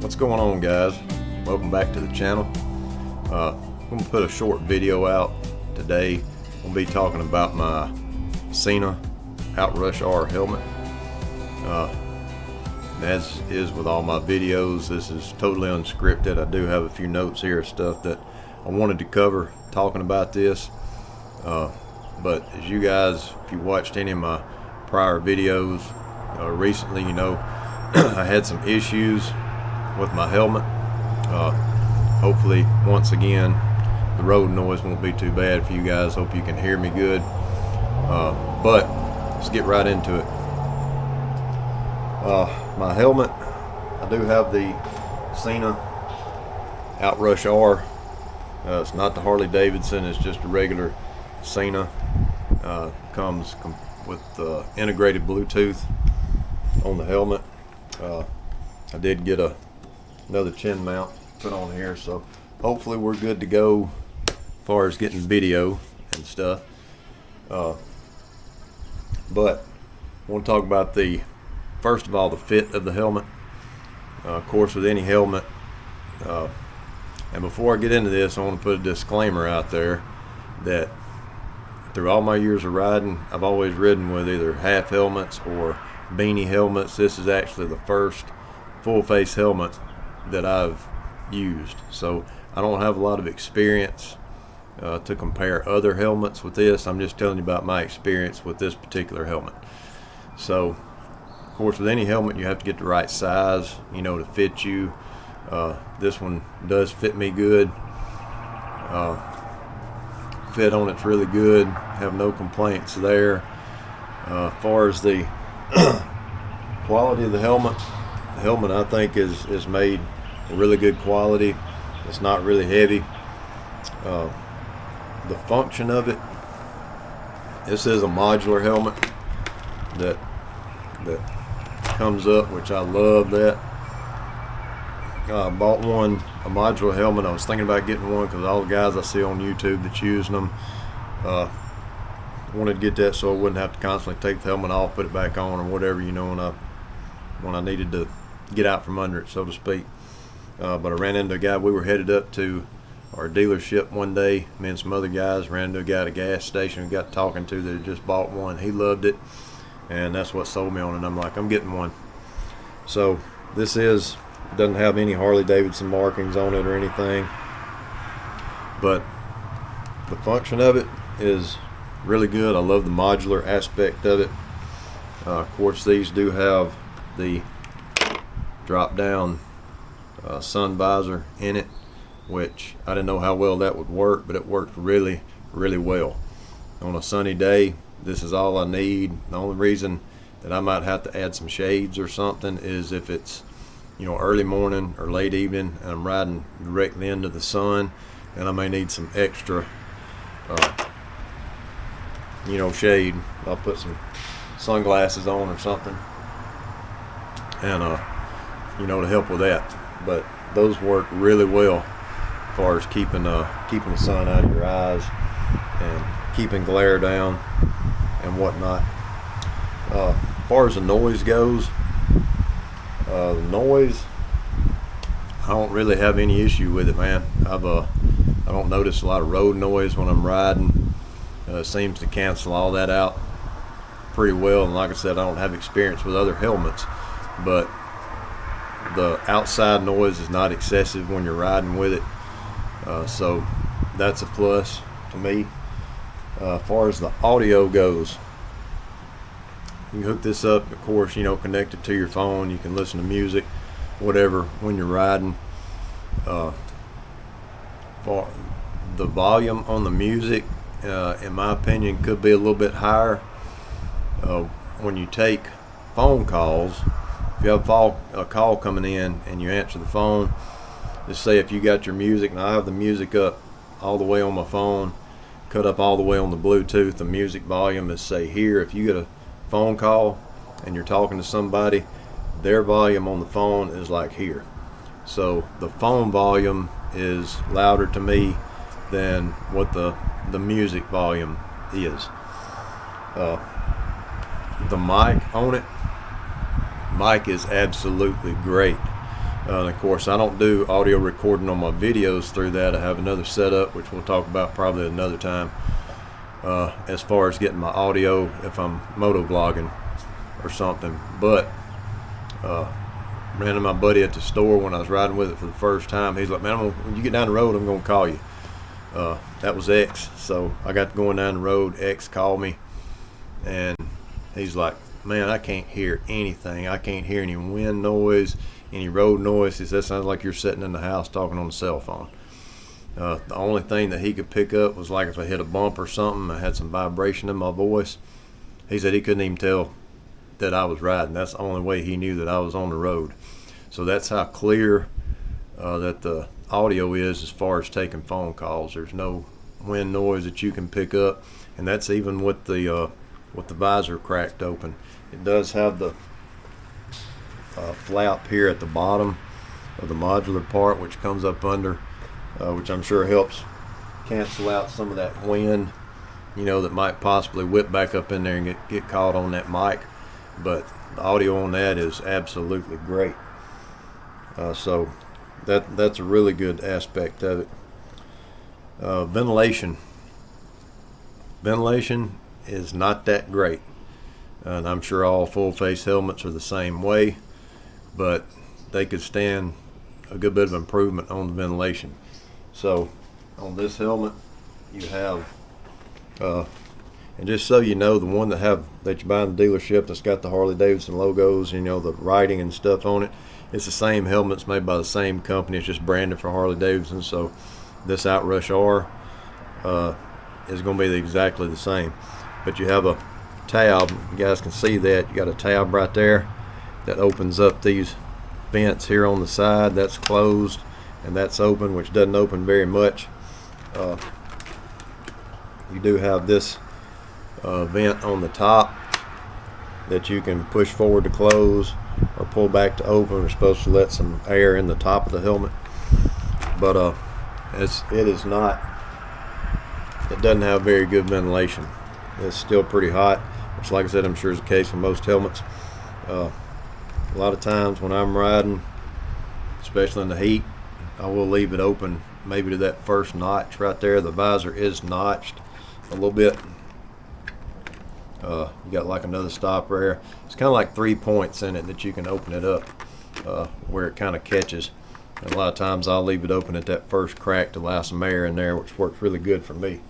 What's going on, guys? Welcome back to the channel. I'm going to put a short video out today. I'm going to be talking about my Sena Outrush R helmet. As is with all my videos, this is totally unscripted. I do have a few notes here of stuff that I wanted to cover talking about this. But as you guys, if you watched any of my prior videos recently, you know I had some issues with my helmet. Hopefully, once again, the road noise won't be too bad for you guys. Hope you can hear me good. But let's get right into it. My helmet, I do have the Sena Outrush R. It's not the Harley Davidson, it's just a regular Sena. Comes with integrated Bluetooth on the helmet. I did get another chin mount put on here, so hopefully we're good to go as far as getting video and stuff. But I want to talk about first of all, the fit of the helmet. Of course, with any helmet, and before I get into this, I want to put a disclaimer out there that through all my years of riding, I've always ridden with either half helmets or beanie helmets. This is actually the first full face helmet that I've used, so I don't have a lot of experience to compare other helmets with this. I'm just telling you about my experience with this particular helmet. So of course, with any helmet, you have to get the right size, to fit you. This one does fit me good. Fit on it's really good. Have no complaints there. As far as the quality of the helmet I think is made a really good quality. It's not really heavy. The function of it, this is a modular helmet that comes up, which I love that. I bought a modular helmet. I was thinking about getting one because all the guys I see on YouTube that's using them, wanted to get that so I wouldn't have to constantly take the helmet off, put it back on or whatever, when I needed to get out from under it, so to speak. But I ran into a guy. We were headed up to our dealership one day. Me and some other guys ran into a guy at a gas station we got talking to that had just bought one. He loved it, and that's what sold me on it. I'm like, I'm getting one. So this doesn't have any Harley Davidson markings on it or anything, but the function of it is really good. I love the modular aspect of it. Of course, these do have the drop down sun visor in it, which I didn't know how well that would work, but it worked really, really well. On a sunny day, this is all I need. The only reason that I might have to add some shades or something is if it's early morning or late evening and I'm riding directly into the sun, and I may need some extra shade. I'll put some sunglasses on or something, and to help with that. But those work really well as far as keeping the sun out of your eyes and keeping glare down and whatnot. As far as the noise goes, the noise, I don't really have any issue with it, man. I don't notice a lot of road noise when I'm riding. It seems to cancel all that out pretty well, and like I said, I don't have experience with other helmets, but the outside noise is not excessive when you're riding with it, so that's a plus to me. As far as the audio goes, you can hook this up, of course, connect it to your phone. You can listen to music, whatever, when you're riding. For the volume on the music, in my opinion, could be a little bit higher. When you take phone calls, if you have a call coming in and you answer the phone, just say if you got your music, and I have the music up all the way on my phone, cut up all the way on the Bluetooth, the music volume is, say, here. If you get a phone call and you're talking to somebody, their volume on the phone is like here. So the phone volume is louder to me than what the music volume is. The mic on it, mic is absolutely great. And of course, I don't do audio recording on my videos through that. I have another setup, which we'll talk about probably another time, as far as getting my audio if I'm moto vlogging or something. But ran into my buddy at the store when I was riding with it for the first time. He's like, man, when you get down the road, I'm going to call you. That was X. So I got going down the road. X called me, and he's like, man, I can't hear anything. I can't hear any wind noise, any road noise. He said, that sounds like you're sitting in the house talking on the cell phone. The only thing that he could pick up was like if I hit a bump or something, I had some vibration in my voice. He said he couldn't even tell that I was riding. That's the only way he knew that I was on the road. So that's how clear that the audio is as far as taking phone calls. There's no wind noise that you can pick up, and that's even with the visor cracked open. It does have the flap here at the bottom of the modular part, which comes up under, which I'm sure helps cancel out some of that wind, that might possibly whip back up in there and get caught on that mic. But the audio on that is absolutely great. So that's a really good aspect of it. Ventilation is not that great, and I'm sure all full face helmets are the same way, but they could stand a good bit of improvement on the ventilation. So on this helmet you have and just so you know, the one that you buy in the dealership that's got the Harley Davidson logos, the writing and stuff on it, it's the same helmet. It's made by the same company. It's just branded for Harley Davidson. So this Outrush R is going to be exactly the same. But you have a tab. You guys can see that. You got a tab right there that opens up these vents here on the side. That's closed, and that's open, which doesn't open very much. You do have this vent on the top that you can push forward to close or pull back to open. We're supposed to let some air in the top of the helmet, but it doesn't have very good ventilation. It's still pretty hot, which, like I said, I'm sure is the case for most helmets. A lot of times when I'm riding, especially in the heat, I will leave it open maybe to that first notch right there. The visor is notched a little bit. You got like another stopper there. It's kind of like 3 points in it that you can open it up where it kind of catches. And a lot of times I'll leave it open at that first crack to allow some air in there, which works really good for me.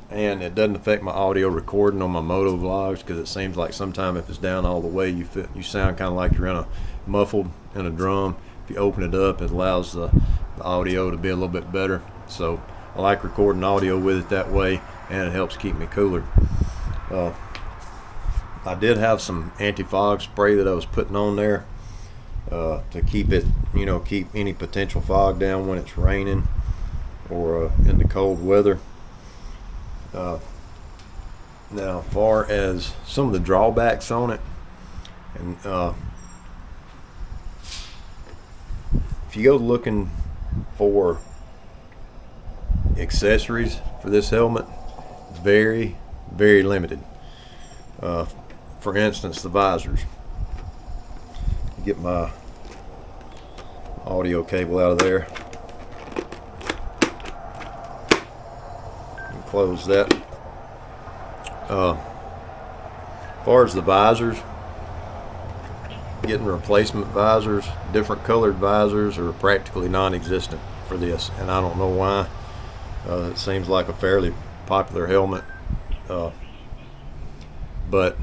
And it doesn't affect my audio recording on my moto vlogs, because it seems like sometimes if it's down all the way, you sound kind of like you're muffled in a drum. If you open it up, it allows the audio to be a little bit better. So I like recording audio with it that way, and it helps keep me cooler. I did have some anti-fog spray that I was putting on there to keep it, keep any potential fog down when it's raining or in the cold weather. Now, as far as some of the drawbacks on it, and if you go looking for accessories for this helmet, very, very limited. For instance, the visors. Get my audio cable out of there and close that. As far as the visors, getting replacement visors, different colored visors are practically non-existent for this, and I don't know why. It seems like a fairly popular helmet, but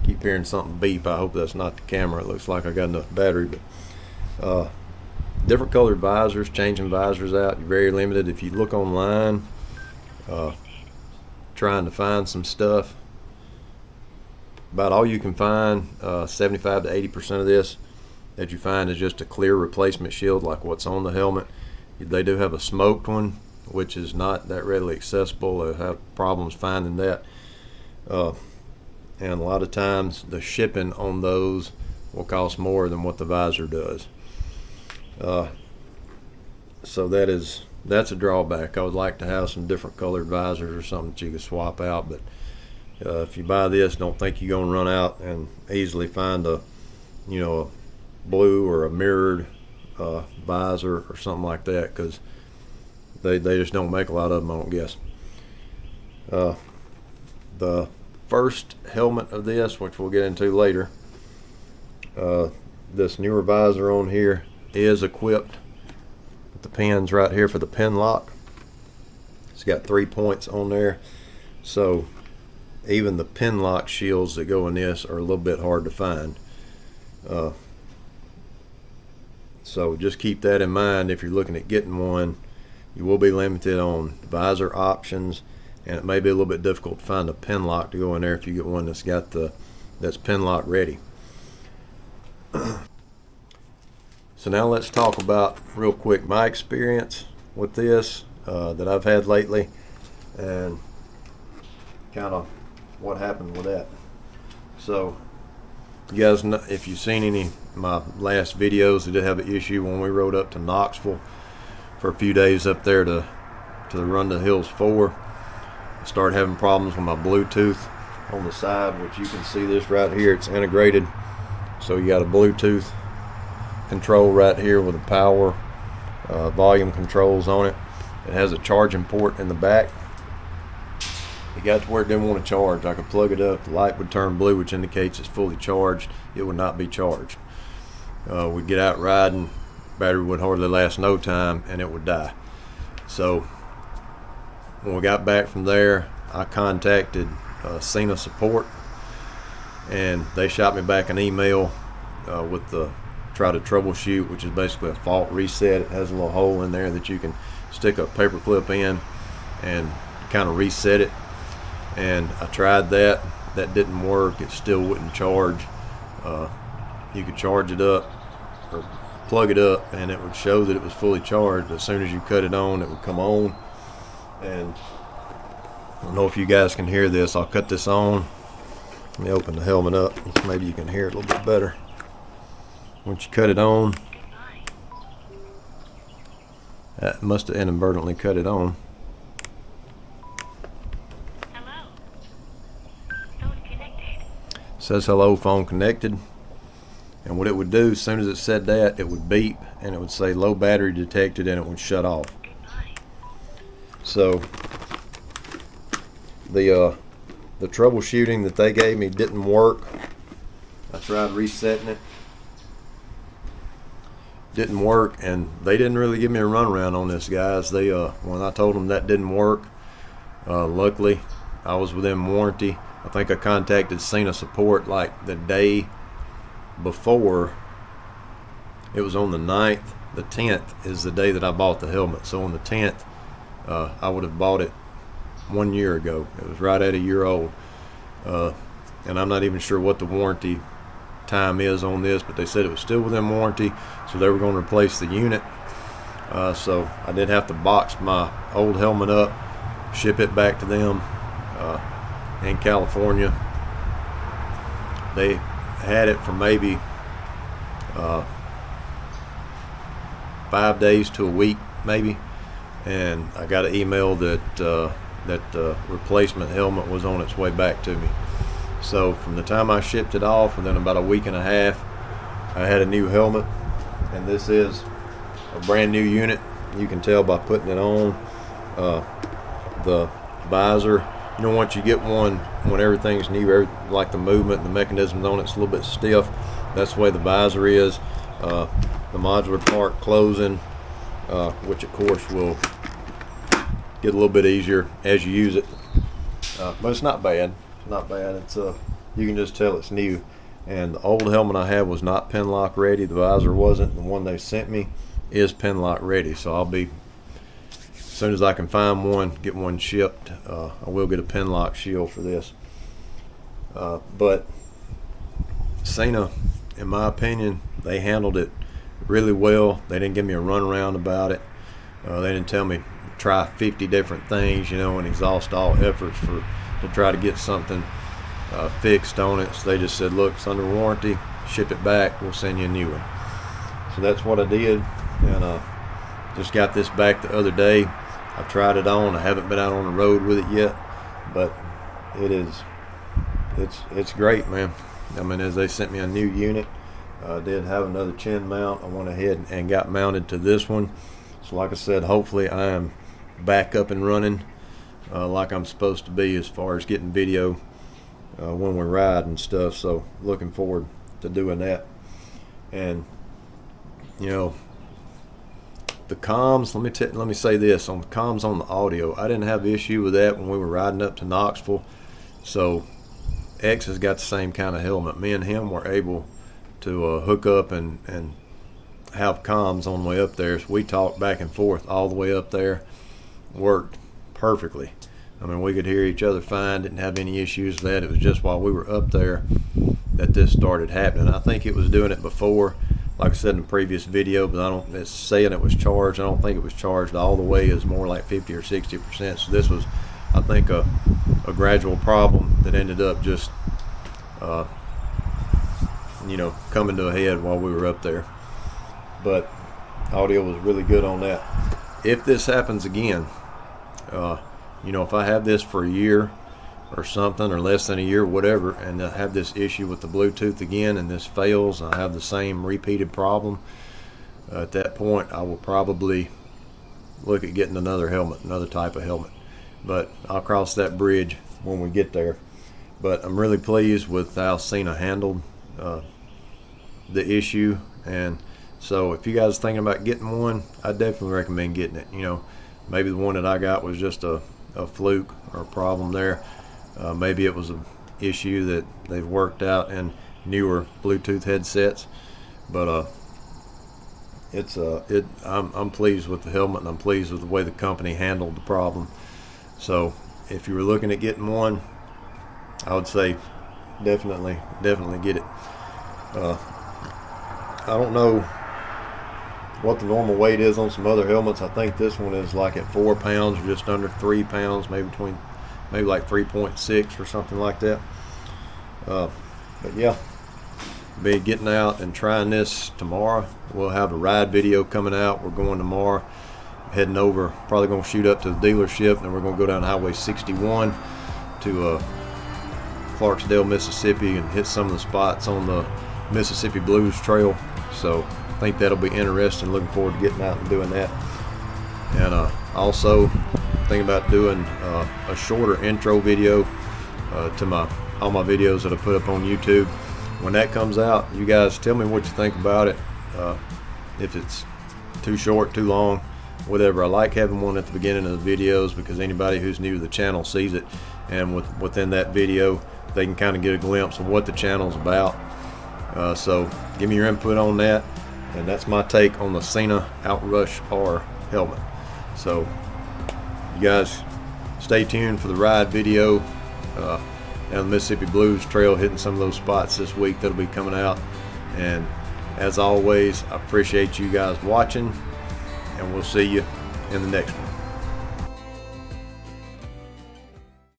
keep hearing something beep. I hope that's not the camera. It looks like I got enough battery. But different colored visors, changing visors out, you're very limited. If you look online trying to find some stuff, about all you can find, 75 to 80% of this that you find is just a clear replacement shield like what's on the helmet. They do have a smoked one, which is not that readily accessible. I have problems finding that, and a lot of times the shipping on those will cost more than what the visor does. So that's a drawback. I would like to have some different colored visors or something that you can swap out, but if you buy this, don't think you're going to run out and easily find a blue or a mirrored visor or something like that, because they just don't make a lot of them, I don't guess. The first helmet of this, which we'll get into later, this newer visor on here is equipped with the pins right here for the pin lock. It's got 3 points on there, so even the pin lock shields that go in this are a little bit hard to find. So just keep that in mind if you're looking at getting one. You will be limited on visor options, and it may be a little bit difficult to find a pin lock to go in there if you get one that's pin lock ready. So now let's talk about real quick my experience with this that I've had lately, and kind of what happened with that. So you guys know, if you've seen any of my last videos, I did have an issue when we rode up to Knoxville for a few days up there to run the Hills 4. I started having problems with my Bluetooth on the side, which you can see this right here. It's integrated, so you got a Bluetooth control right here with the power volume controls on it. It has a charging port in the back. It got to where it didn't want to charge. I could plug it up, the light would turn blue, which indicates it's fully charged. It would not be charged. We'd get out riding, battery would hardly last no time, and it would die. So when we got back from there, I contacted Sena support, and they shot me back an email with the try to troubleshoot, which is basically a fault reset. It has a little hole in there that you can stick a paper clip in and kind of reset it. And I tried that. That didn't work. It still wouldn't charge. You could charge it up or plug it up, and it would show that it was fully charged. As soon as you cut it on, it would come on. And I don't know if you guys can hear this. I'll cut this on. Let me open the helmet up. Maybe you can hear it a little bit better. Once you cut it on, that must have inadvertently cut it on. Hello. Phone connected. Says hello, phone connected. And what it would do, as soon as it said that, it would beep and it would say low battery detected, and it would shut off. Goodbye. So the troubleshooting that they gave me didn't work. I tried resetting it. Didn't work, and they didn't really give me a runaround on this, guys. They when I told them that didn't work, luckily I was within warranty. I think I contacted Sena support like the day before. It was on the 9th. The 10th is the day that I bought the helmet. So on the 10th, I would have bought it 1 year ago. It was right at a year old, and I'm not even sure what the warranty time is on this, but they said it was still within warranty, so they were going to replace the unit. So I did have to box my old helmet up, ship it back to them in California. They had it for maybe 5 days to a week maybe, and I got an email that that replacement helmet was on its way back to me. So from the time I shipped it off, within about a week and a half, I had a new helmet, and this is a brand new unit. You can tell by putting it on. The visor, you know, once you get one, when everything's new, like the movement, the mechanism on it's a little bit stiff. That's the way the visor is. The modular part closing, which of course will get a little bit easier as you use it, but it's not bad. Not bad. It's you can just tell it's new. And the old helmet I had was not pin lock ready. The visor wasn't. The one they sent me is pin lock ready. So I'll be, as soon as I can find one, get one shipped. I will get a pin lock shield for this. But Sena, in my opinion, they handled it really well. They didn't give me a runaround about it. They didn't tell me try 50 different things, you know, and exhaust all efforts to try to get something fixed on it. So they just said, look, it's under warranty, ship it back, we'll send you a new one. So that's what I did, and just got this back the other day. I tried it on. I haven't been out on the road with it yet, but it's great, man. I mean, as they sent me a new unit, I did have another chin mount. I went ahead and got mounted to this one. So like I said, hopefully I am back up and running like I'm supposed to be as far as getting video when we ride and stuff. So looking forward to doing that. And you know, the comms, let me say this on the comms on the audio, I didn't have issue with that when we were riding up to Knoxville. So X has got the same kind of helmet. Me and him were able to hook up and have comms on the way up there. So we talked back and forth all the way up there. Worked perfectly. I mean, we could hear each other fine, didn't have any issues with that. It was just while we were up there that this started happening. I think it was doing it before, like I said in the previous video, but it's saying it was charged. I don't think it was charged all the way. It was more like 50 or 60%. So this was, I think, a gradual problem that ended up just you know, coming to a head while we were up there. But audio was really good on that. If this happens again, you know, if I have this for a year or something, or less than a year, whatever, and I have this issue with the Bluetooth again and this fails, and I have the same repeated problem, at that point I will probably look at getting another helmet, another type of helmet. But I'll cross that bridge when we get there. But I'm really pleased with how Sena handled the issue. And so if you guys are thinking about getting one, I definitely recommend getting it. You know, maybe the one that I got was just a fluke or a problem there. Maybe it was an issue that they've worked out in newer Bluetooth headsets. But I'm pleased with the helmet, and I'm pleased with the way the company handled the problem. So if you were looking at getting one, I would say definitely get it. I don't know what the normal weight is on some other helmets. I think this one is like at 4 pounds, or just under 3 pounds, maybe like 3.6 or something like that. But yeah, be getting out and trying this tomorrow. We'll have a ride video coming out. We're going tomorrow, heading over, probably going to shoot up to the dealership, and then we're going to go down Highway 61 to Clarksdale, Mississippi, and hit some of the spots on the Mississippi Blues Trail. So I think that'll be interesting. Looking forward to getting out and doing that. And also thinking about doing a shorter intro video to all my videos that I put up on YouTube. When that comes out, you guys tell me what you think about it. If it's too short, too long, whatever. I like having one at the beginning of the videos because anybody who's new to the channel sees it, and within that video they can kind of get a glimpse of what the channel's about. So give me your input on that, and that's my take on the Sena Outrush R helmet. So you guys stay tuned for the ride video down the Mississippi Blues Trail, hitting some of those spots this week that'll be coming out. And as always, I appreciate you guys watching, and we'll see you in the next one.